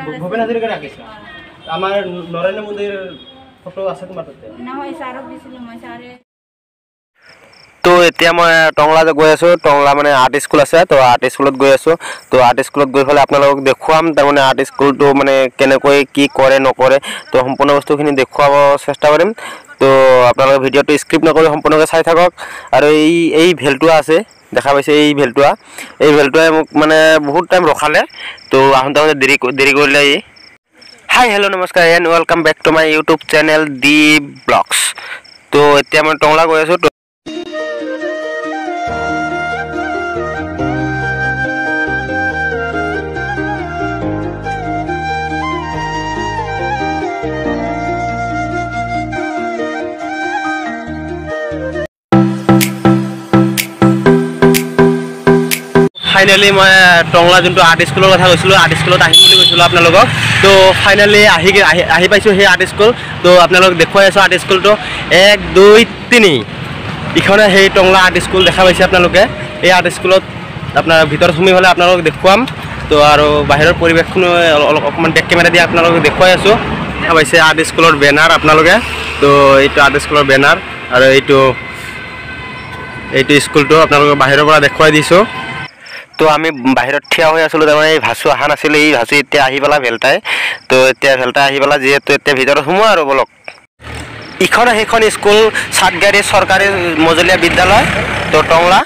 ভূপেন হাজৰিকাৰ আঁকিছা আমাৰ নৰেন্দ্ৰ মোদীৰ ফটো আছে তোমাৰ তাতে নহয় ছাৰক দিছিলোঁ মই ছাৰে তো এতিয়া মই টংলা গৈ আছোঁ টংলা মানে আৰ্ট স্কুল আছে তো আৰ্ট স্কুলত গৈ আছোঁ তো আৰ্ট স্কুলত গৈ পেলাই আপোনালোকক দেখুৱাম তাৰমানে আৰ্ট স্কুলটো মানে কেনেকৈ কি কৰে নকৰে তো সম্পূৰ্ণ বস্তুখিনি দেখুৱাব চেষ্টা কৰিম তো আপোনালোকে ভিডিঅ'টো স্কিপ নকৰি সম্পূৰ্ণকৈ চাই থাকক আৰু এই ভেলটোৱা আছে দেখা পাইছে এই ভেলটোৱাই মোক মানে বহুত টাইম ৰখালে তো আহোঁতে দেৰি কৰিলে হাই হেল্ল' নমস্কাৰ and welcome back to my YouTube channel D vlogs তো এতিয়া মই টংলা গৈ আছোঁ ফাইনেলি মই টংলা যোনটো আৰ্ট স্কুলৰ কথা কৈছিলোঁ আৰ্ট স্কুলত আহিম বুলি কৈছিলোঁ আপোনালোকক তো ফাইনেলি আহি পাইছোঁ সেই আৰ্ট স্কুল তো আপোনালোকক দেখুৱাই আছোঁ আৰ্ট স্কুলটো 1 2 3 ইখনে সেই টংলা আৰ্ট স্কুল দেখা পাইছে আপোনালোকে এই আৰ্ট স্কুলত আপোনাৰ ভিতৰত সোমাই হ'লে আপোনালোকক দেখুৱাম তো আৰু বাহিৰৰ পৰিৱেশখনো অকণমান বেক কেমেৰা দি আপোনালোকক দেখুৱাই আছোঁ দেখা পাইছে আৰ্ট স্কুলৰ বেনাৰ আপোনালোকে তো এইটো আৰ্ট স্কুলৰ বেনাৰ আৰু এইটো স্কুলটো আপোনালোকক বাহিৰৰ পৰা দেখুৱাই দিছোঁ তো আমি বাহিৰত থিয়া হৈ আছিলোঁ তাৰমানে এই ভাচু অহা নাছিলে এই ভাচু এতিয়া আহি পেলা ভেলটাই তো এতিয়া ভেলটাই আহি পেলা যিহেতু এতিয়া ভিতৰত সোমোৱা আৰু বলক ইখন সেইখন স্কুল চাটগাড়ী চৰকাৰী মজলীয়া বিদ্যালয় তো টংলা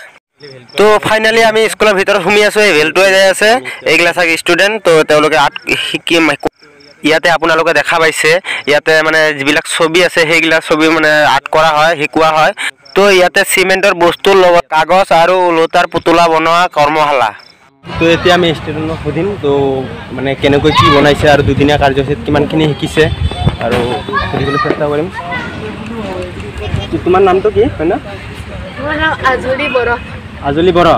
তো ফাইনেলি আমি স্কুলৰ ভিতৰত সোমাই আছোঁ এই ভেলটোৱে যাই আছে এইগিলা চাগে ষ্টুডেণ্ট তো তেওঁলোকে আৰ্ট শিকিম ইয়াতে আপোনালোকে দেখা পাইছে ইয়াতে মানে যিবিলাক ছবি আছে সেইগিলা ছবি মানে আৰ্ট কৰা হয় শিকোৱা হয় তো ইয়াতে চিমেণ্টৰ বস্তুৰ লগত কাগজ আৰু লোটাৰ পুতলা বনোৱা কৰ্মশালা তো এতিয়া আমি ষ্টুডেণ্টক সুধিম তো মানে কেনেকৈ কি বনাইছে আৰু দুদিনীয়া কাৰ্যসূচীত কিমানখিনি শিকিছে আৰু সুধিবলৈ চেষ্টা কৰিম তোমাৰ নামটো কি হয় না মোৰ নাম আজলি বৰা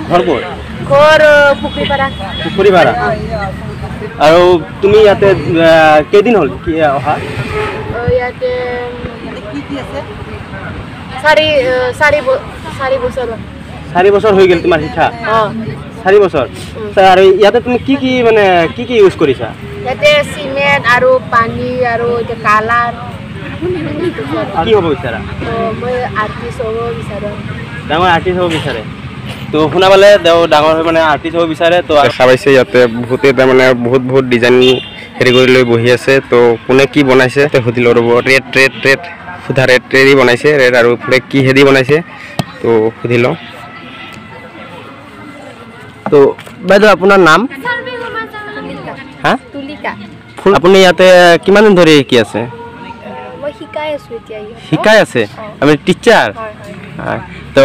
ঘৰ ক'ত ঘৰ পুখুৰীপাৰা আৰু তুমি ইয়াতে কেইদিন হ'ল কি অহা ইয়াতে কি আছে 4 বছৰ হৈ গ'ল তোমাৰ শিক্ষা 4 বছৰ আৰু ইয়াতে তুমি কি মানে কি ইউজ কৰিছা ইয়াতে চিমেণ্ট আৰু পানী আৰু এটা কালাৰ কি হ'ব বিচাৰা মই আৰ্টিষ্ট হ'ব বিচাৰোঁ ডাঙৰ আৰ্টিষ্ট হ'ব বিচাৰে তো শুনা পালে ডাঙৰ হৈ মানে আৰ্টিষ্ট হ'ব বিচাৰে তো দেখা পাইছে ইয়াতে বহুতে তাৰমানে বহুত ডিজাইন হেৰি কৰি লৈ বহি আছে তো কোনে কি বনাইছে সুধিলোঁ ৰ'ব ৰেড সুধা ৰেড বনাইছে ৰেড আৰু ফুলে কি হেৰি বনাইছে তো সুধি লওঁ তো বাইদেউ আপোনাৰ নাম হা ফুল আপুনি ইয়াতে কিমান দিন ধৰি শিকি আছে মই শিকাই আছোঁ এতিয়া শিকাই আছে আমি টিচাৰ তো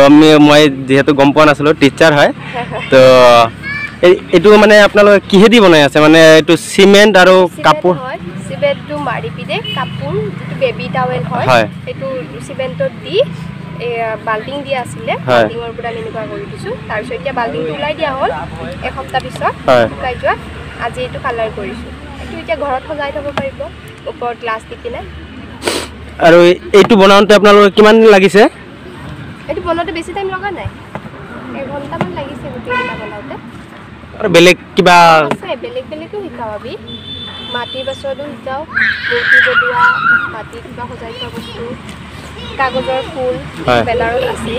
মই যিহেতু গম পোৱা নাছিলোঁ টিচাৰ হয় তো এইটো মানে আপোনালোকে কিহেদি বনাই আছে মানে এইটো চিমেণ্ট আৰু কাপোৰ চিমেণ্টটো মাৰি পিনে কাপোৰ যিটো বেবী টাৱেল হয় সেইটো চিমেণ্টত দি বাল্টিং দিয়া আছিলে বাল্টিঙৰ পৰা আমি এনেকুৱা কৰি দিছোঁ তাৰপিছত এতিয়া বাল্টিংটো ওলাই দিয়া হ'ল এসপ্তাহ পিছত শুকাই যোৱা আজি এইটো কালাৰ কৰিছোঁ এইটো এতিয়া ঘৰত সজাই থ'ব পাৰিব ওপৰত গ্লাছ দি কিনে আৰু এইটো বনাওঁতে আপোনালোকে কিমান দিন লাগিছে এইটো বনাওঁতে বেছি টাইম লগা নাই 1 ঘণ্টামান লাগিছে গোটেইকেইটা বনাওঁতে আৰু বেলেগ কিবা আছে বেলেগো শিকাওঁ আমি মাটিৰ বাচনো শিকাওঁ মূৰ্তি বনোৱা মাটিত কিবা সজাই থোৱা বস্তু কাগজৰ ফুল বেনাৰত আছে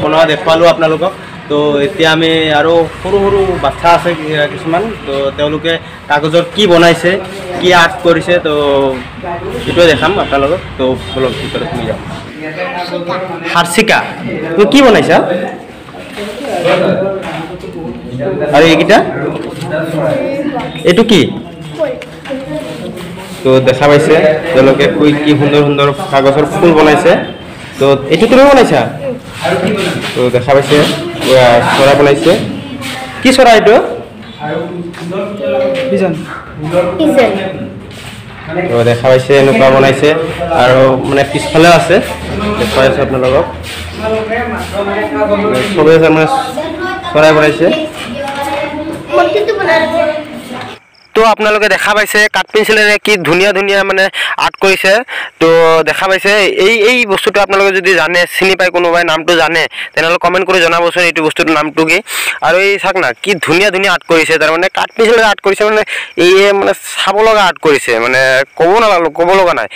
বনোৱা দেখুৱালোঁ আপোনালোকক তো এতিয়া আমি আৰু সৰু বাচ্চা আছে কিছুমান তো তেওঁলোকে কাগজৰ কি বনাইছে কি আৰ্ট কৰিছে তো এইটোৱে দেখাম আপোনালোকক তো বলক ভিতৰত সোমাই যাওঁ হাৰ্ষিকা তো কি বনাইছা আৰু এইকেইটা এইটো কি তো দেখা পাইছে তেওঁলোকে কি সুন্দৰ কাগজৰ ফুল বনাইছে তো এইটো তুমি বনাইছা তো দেখা পাইছে চৰাই বনাইছে কি চৰাই এইটো তো দেখা পাইছে এনেকুৱা বনাইছে আৰু মানে পিছফালেও আছে দেখুৱাই আছোঁ আপোনালোকক চবেই মানে চৰাই বনাইছে তো আপোনালোকে দেখা পাইছে কাঠ পেঞ্চিলেৰে কি ধুনীয়া ধুনীয়া মানে আৰ্ট কৰিছে। তো দেখা পাইছে এই বস্তুটো আপোনালোকে যদি জানে, চিনি পায় কোনোবাই, নামটো জানে, তেনেহ'লে কমেণ্ট কৰি জনাবচোন এইটো বস্তুটোৰ নামটো কি। আৰু এই চাওক না কি ধুনীয়া ধুনীয়া আৰ্ট কৰিছে, তাৰমানে কাঠ পেঞ্চিলেৰে আৰ্ট কৰিছে, মানে এই মানে চাব লগা আৰ্ট কৰিছে, মানে ক'ব লগা নাই।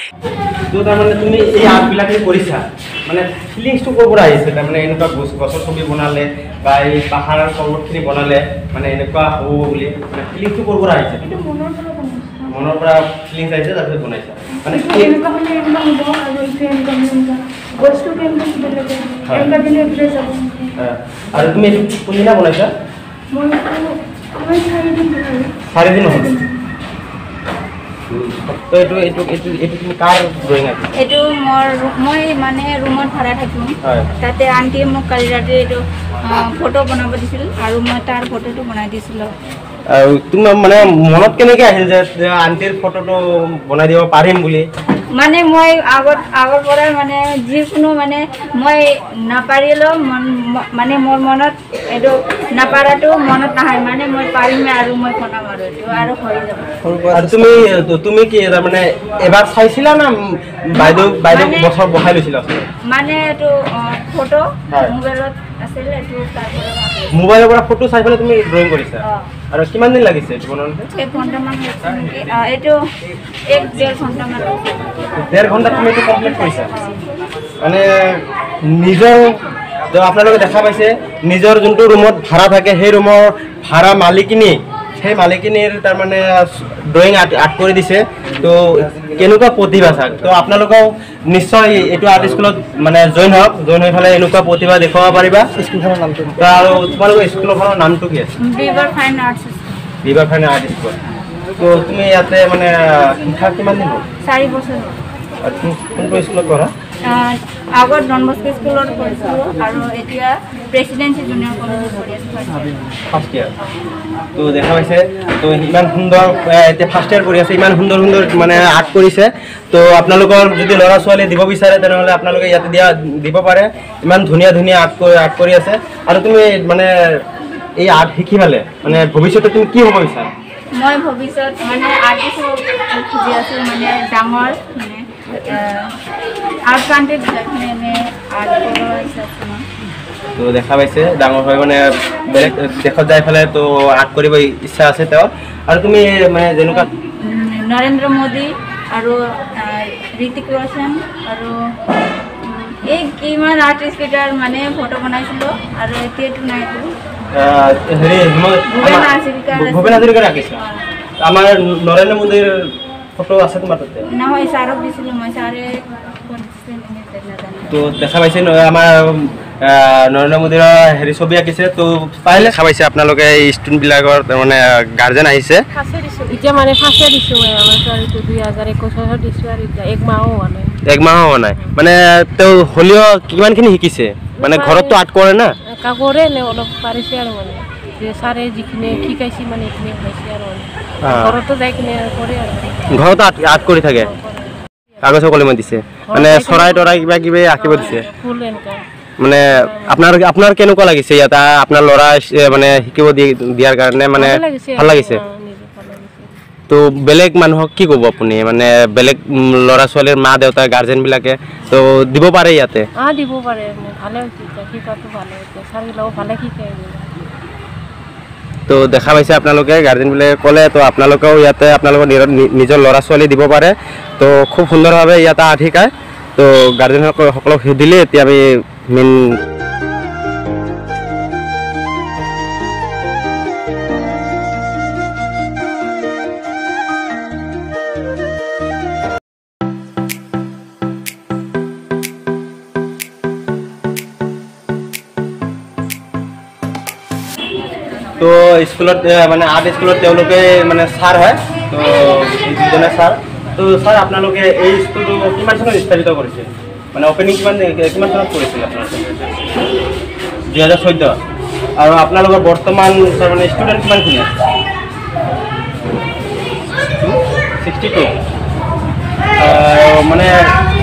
তো তাৰমানে তুমি এই আৰ্টবিলাকে কৰিছা, মানে ফিলিংছটো ক'ৰ পৰা আহিছে? তাৰমানে এনেকুৱা গছৰ ছবি বনালে বা এই পাহাৰৰ পৰ্বতখিনি বনালে মানে এনেকুৱা হ'ব বুলি মানে ফিলিংছটো ক'ৰ পৰা আহিছে? মনৰ পৰা ফিলিংছ আহিছে, তাৰপিছত বনাইছা মানে আৰু তুমি এইটো কোনদিনা বনাইছা? 4 দিন হ'ল। তো এইটো তুমি কাৰ ড্ৰয়িং আছে? এইটো মই মানে ৰুমত ভাড়া থাকোঁ, তাতে আণ্টিয়ে মোক কালি ৰাতি এইটো ফটো বনাব দিছিল আৰু মই তাৰ ফটোটো বনাই দিছিলোঁ। আৰু তোমাৰ মানে মনত কেনেকৈ আহিল যে আণ্টিৰ ফটোটো বনাই দিব পাৰিম বুলি? মানে মই আগৰ পৰাই মানে যিকোনো মানে মই নাপাৰিলেও মানে মোৰ মনত এইটো নাপাৰাটো মনত নাহে, মানে মই পাৰিমে আৰু মই বনাম আৰু এইটো আৰু হৈ যাব। আৰু তুমি কি তাৰমানে এবাৰ চাইছিলা না বাইদেউ বছৰ বহাই লৈছিলা? মানে এইটো ফটো মোবাইলত আছিল, এইটো মোবাইলৰ পৰা ফটো চাই পেলাই তুমি ড্ৰয়িং কৰিছা? আৰু কিমান দিন লাগিছে এইটো বনাওঁতে? 1 ঘণ্টামান হৈছে নেকি, এইটো 1-1.5 ঘণ্টামান। 1.5 ঘণ্টা তুমি এইটো কমপ্লিট কৰিছা? মানে নিজৰ আপোনালোকে দেখা পাইছে নিজৰ যোনটো ৰুমত ভাড়া থাকে সেই ৰুমৰ ভাড়া সেই মালিকিনীৰ তাৰমানে ড্ৰয়িং আৰ্ট কৰি দিছে। তো কেনেকুৱা প্ৰতিভা চাওক। তো আপোনালোকেও নিশ্চয় এইটো আৰ্ট স্কুলত মানে জইন হওক, জইন হৈ পেলাই এনেকুৱা প্ৰতিভা দেখুৱাব পাৰিবা। স্কুলখনৰ নামটো আৰু তোমালোকৰ স্কুলখনৰ নামটো কি আছে? বিভাৰ ফাইন আৰ্ট স্কুল। তো তুমি ইয়াতে মানে শিক্ষা কিমান দিন হ'ল? 4 বছৰ। আৰু তুমি কোনটো স্কুলত পঢ়া? আগত ডন বস্কো স্কুলত পঢ়িছিলোঁ আৰু এতিয়া প্ৰেচিডেঞ্চি জুনিয়ৰ কলেজত পঢ়ি আছোঁ, ফাৰ্ষ্ট ইয়াৰ। তো দেখা পাইছে, তো ইমান সুন্দৰ এতিয়া ফাৰ্ষ্ট ইয়াৰ পঢ়ি আছে, ইমান সুন্দৰ মানে আৰ্ট কৰিছে। তো আপোনালোকৰ যদি ল'ৰা ছোৱালী দিব বিচাৰে তেনেহ'লে আপোনালোকে ইয়াতে দিব পাৰে। ইমান ধুনীয়া আৰ্ট কৰি আছে। আৰু তুমি মানে এই আৰ্ট শিকি পালে মানে ভৱিষ্যতে তুমি কি হ'ব বিচাৰা? মই ভৱিষ্যত মানে আৰ্টিষ্ট হ'ব খুজি আছোঁ, মানে ডাঙৰ মানে আৰ্ট কাণ্ট্ৰিত মানে আৰ্ট কৰাৰ ইচ্ছা আছে মোৰ। তো দেখা পাইছে ডাঙৰ হৈ মানে বেলেগ দেশত যাই পেলাই তো আৰ্ট কৰিব ইচ্ছা আছে তেওঁৰ। আৰু তুমি মানে যেনেকুৱা নৰেন্দ্ৰ মোদী আৰু ঋতিক ৰোশন আৰু এই কিমান আৰ্টিষ্ট কেইটাৰ মানে ফটো বনাইছিলোঁ আৰু এতিয়াতো নাইতো। ভূপেন হাজৰিকাৰ আঁকিছা? আমাৰ নৰেন্দ্ৰ মোদীৰ ফটো আছে তোমাৰ তাতে? নহয়, ছাৰক দিছিলোঁ মই, ছাৰে। তো দেখা পাইছে আমাৰ নৰেন্দ্ৰ মোদীৰ ছবি আঁকিছে। তো পাৰিলে দেখা পাইছে আপোনালোকে ষ্টুডেণ্টবিলাকৰ মানে গাৰ্জেন আহিছে। এতিয়া মানে ফাৰ্ষ্টে দিছোঁ মই আমাৰ ছোৱালীটো 2021 দিছোঁ আৰু এতিয়া 1 মাহো হোৱা নাই। 1 মাহো হোৱা নাই। মানে তেওঁ হ'লেও কিমানখিনি শিকিছে? মানে ঘৰততো আৰ্ট কৰে না? কৰে নে অলপ পাৰিছে আৰু মানে যে ছাৰে যিখিনি শিকাইছে মানে এইখিনি পাইছে আৰু ঘৰতো যাই কিনে কৰে আৰু ঘৰতো আৰ্ট কৰি থাকে। কাগজৰ কলমে দিছে মানে চৰাই তৰাই কিবা আঁকিব দিছে। ফুল এনেকুৱা মানে আপোনাৰ কেনেকুৱা লাগিছে ইয়াত আপোনাৰ ল'ৰা মানে শিকিব দিয়াৰ কাৰণে? মানে ভাল লাগিছে। তো বেলেগ মানুহক কি ক'ব আপুনি? মানে বেলেগ ল'ৰা ছোৱালীৰ মা দেউতা গাৰ্জেনবিলাকে তো দিব পাৰে ইয়াতে? দিব পাৰে, ভালে হৈছে, শিকাটো ভালে হৈছে, ছাৰবিলাকো ভালে শিকাই। তো দেখা পাইছে আপোনালোকে গাৰ্জেনবিলাকে ক'লে, তো আপোনালোকেও ইয়াতে আপোনালোকৰ নিজৰ ল'ৰা ছোৱালী দিব পাৰে। তো খুব সুন্দৰভাৱে ইয়াতে আৰ্ট শিকায়। তো গাৰ্জেনসকলক সুধিলে এতিয়া আমি মেইন তো স্কুলত মানে আৰ্ট স্কুলত তেওঁলোকে মানে ছাৰ হয়। তো দুজনে ছাৰ। তো ছাৰ আপোনালোকে এই স্কুলটো কিমান চনত স্থাপিত কৰিছে? মানে অপেনিং কিমান চনত কৰিছিল আপোনালোকে? 2014। আৰু আপোনালোকৰ বৰ্তমান মানে ষ্টুডেণ্ট কিমানখিনি আছে? 62। মানে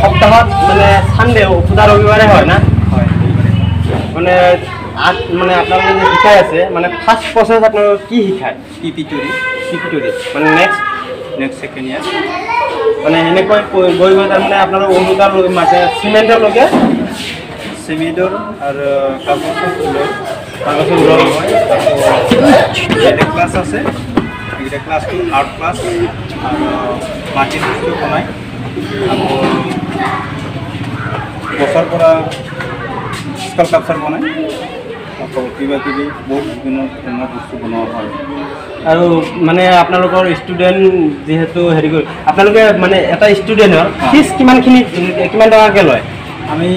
সপ্তাহত মানে ছানডে পূজা ৰবিবাৰে হয় না? হয়। মানে আৰ্ট মানে আপোনালোকে যে শিকাই আছে মানে ফাৰ্ষ্ট প্ৰচেছ আপোনালোকে কি শিকায়? পিপিটিউৰি পিপিটৰি মানে নেক্সট সেকেন্ড ইয়াৰ মানে এনেকৈ গৈ গৈ তাৰমানে আপোনালোক অনুদান মানে চিমেণ্টলৈকে চিমেণ্টৰ আৰু কাগজৰ ওলাব হয় এটা ক্লাছ আছে এইটা ক্লাছটো আৰ্ট ক্লাছ আৰু মাটিৰ বস্তু বনাই আকৌ গছৰ পৰা স্কাল্পচাৰ বনাই আকৌ কিবা কিবি বহুত বিভিন্ন ধৰণৰ বস্তু বনোৱা হয় আৰু মানে আপোনালোকৰ ষ্টুডেণ্ট যিহেতু হেৰি কৰি আপোনালোকে মানে এটা ষ্টুডেণ্টৰ ফিজ কিমান টকাকৈ লয় আমি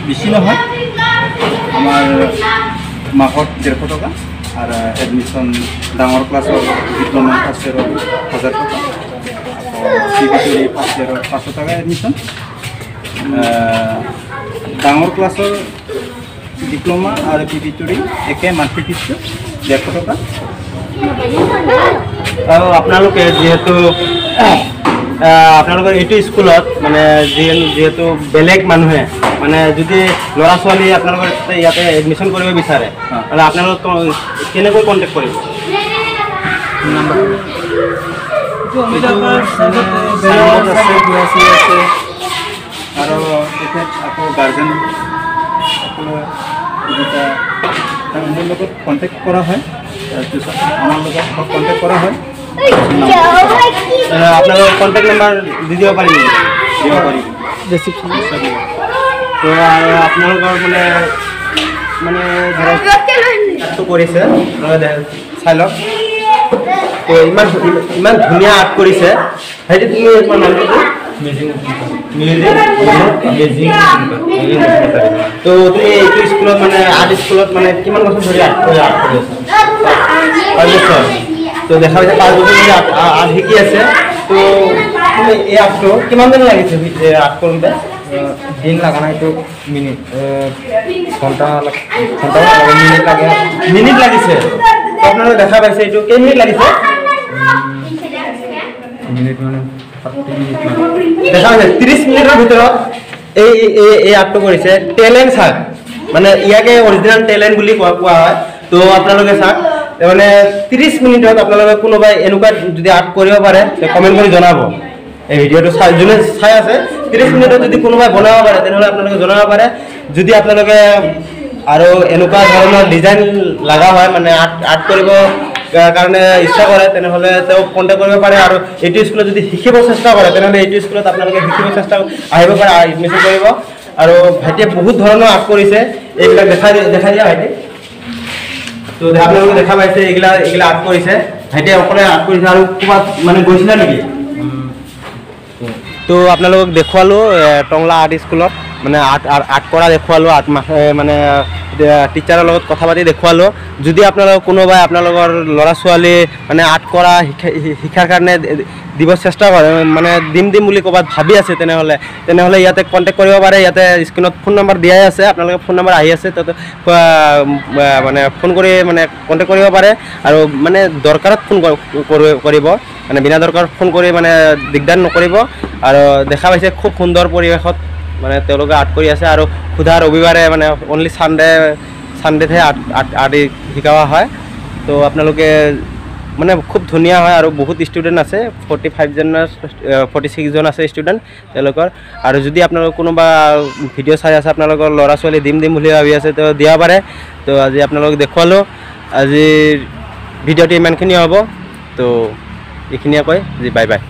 বেছি নহয় আমাৰ মাহত 150 টকা আৰু এডমিশ্যন ডাঙৰ ক্লাছৰ ডিপ্ল'মা ফাৰ্ষ্ট ইয়েৰৰ 1000 টকা পিপিটৰি ফাৰ্ষ্ট ইয়েৰৰ 500 টকা এডমিশ্যন ডাঙৰ ক্লাছৰ ডিপ্ল'মা আৰু পিপিটৰি একে মান্থলি ফিজটো 150 টকা আৰু আপোনালোকে যিহেতু আপোনালোকৰ এইটো স্কুলত মানে যিহেতু বেলেগ মানুহে মানে যদি ল'ৰা ছোৱালী আপোনালোকৰ ইয়াতে এডমিশ্যন কৰিব বিচাৰে মানে আপোনালোক কেনেকৈ কণ্টেক্ট কৰিব আৰু আকৌ গাৰ্জেন মোৰ লগত কণ্টেক্ট কৰা হয় তাৰপিছত আমাৰ লগত কণ্টেক্ট কৰা হয় আপোনালোকৰ কণ্টেক্ট নাম্বাৰ দি দিব পাৰিব দিব পাৰিব তো আৰু আপোনালোকৰ মানে ধৰক আৰ্টটো কৰিছে চাই লওক তো ইমান ধুনীয়া আৰ্ট কৰিছে সেইটো তুমি তোমাৰ নামটো তো তুমি এইটো স্কুলত মানে আৰ্ট স্কুলত মানে কিমান বছৰ ধৰি আৰ্ট কৰি আছা 5 বছৰ তো দেখা পাইছে 5 বছৰ ধৰি আৰ্ট শিকি আছে তো তুমি এই আৰ্টটো কিমান দিন লাগিছে আৰ্ট কৰোঁতে দিন লাগা নাই তো মিনিট ঘণ্টা মিনিট লাগিছে তো আপোনালোকে দেখা পাইছে এইটো কেই মিনিট লাগিছে মিনিট মানে 30 মিনিট দেখা পাইছে 30 মিনিটৰ ভিতৰত এই আৰ্টটো কৰিছে টেলেণ্ট চাওক মানে ইয়াকে অৰিজিনেল টেলেণ্ট বুলি কোৱা হয় তো আপোনালোকে চাওক মানে 30 মিনিটত আপোনালোকে কোনোবাই এনেকুৱা যদি আৰ্ট কৰিব পাৰে কমেণ্ট কৰি জনাব এই ভিডিঅ'টো যোনে চাই আছে 30 মিনিটত যদি কোনোবাই বনাব পাৰে তেনেহ'লে আপোনালোকে জনাব পাৰে যদি আপোনালোকে আৰু এনেকুৱা ধৰণৰ ডিজাইন লগা হয় মানে আৰ্ট কৰিব কাৰণে ইচ্ছা কৰে তেনেহ'লে তেওঁ কণ্টেক্ট কৰিব পাৰে আৰু এইটো স্কুলত যদি শিকিব চেষ্টা কৰে তেনেহ'লে এইটো স্কুলত আপোনালোকে শিকিব চেষ্টা আহিব পাৰে এডমিশ্যন কৰিব আৰু ভাইটিয়ে বহুত ধৰণৰ আৰ্ট কৰিছে এইবিলাক দেখাই দিয়া ভাইটি তো আপোনালোকে দেখা পাইছে এইগিলা আৰ্ট কৰিছে ভাইটিয়ে অকলে আৰ্ট কৰিছে আৰু ক'ৰবাত মানে গৈছিলা নেকি তো আপোনালোকক দেখুৱালোঁ টংলা আৰ্ট স্কুলত মানে আৰ্ট কৰা দেখুৱালোঁ মানে টিচাৰৰ লগত কথা পাতি দেখুৱালোঁ যদি আপোনালোকৰ কোনোবাই আপোনালোকৰ ল'ৰা ছোৱালী মানে আৰ্ট কৰা শিকাৰ কাৰণে দিব চেষ্টা কৰে মানে দিম বুলি ক'ৰবাত ভাবি আছে তেনেহ'লে ইয়াতে কণ্টেক্ট কৰিব পাৰে ইয়াতে স্ক্ৰীণত ফোন নম্বৰ দিয়াই আছে আপোনালোকে ফোন নম্বৰ আহি আছে তাতে মানে ফোন কৰি মানে কণ্টেক্ট কৰিব পাৰে আৰু মানে দৰকাৰত ফোন কৰিব মানে বিনা দৰকাৰত ফোন কৰি মানে দিগদাৰ নকৰিব আৰু দেখা পাইছে খুব সুন্দৰ পৰিৱেশত মানে তেওঁলোকে আৰ্ট কৰি আছে আৰু সুধা ৰবিবাৰে মানে অনলি ছানডেতহে আৰ্ট শিকোৱা হয় তো আপোনালোকে মানে খুব ধুনীয়া হয় আৰু বহুত ষ্টুডেণ্ট আছে 46জন আছে ষ্টুডেণ্ট তেওঁলোকৰ আৰু যদি আপোনালোকৰ কোনোবা ভিডিঅ' চাই আছে আপোনালোকৰ ল'ৰা ছোৱালী দিম বুলি ভাবি আছে তো দিব পাৰে তো আজি আপোনালোকক দেখুৱালোঁ আজিৰ ভিডিঅ'টো ইমানখিনি হ'ব তো এইখিনিয়ে কয় বাই বাই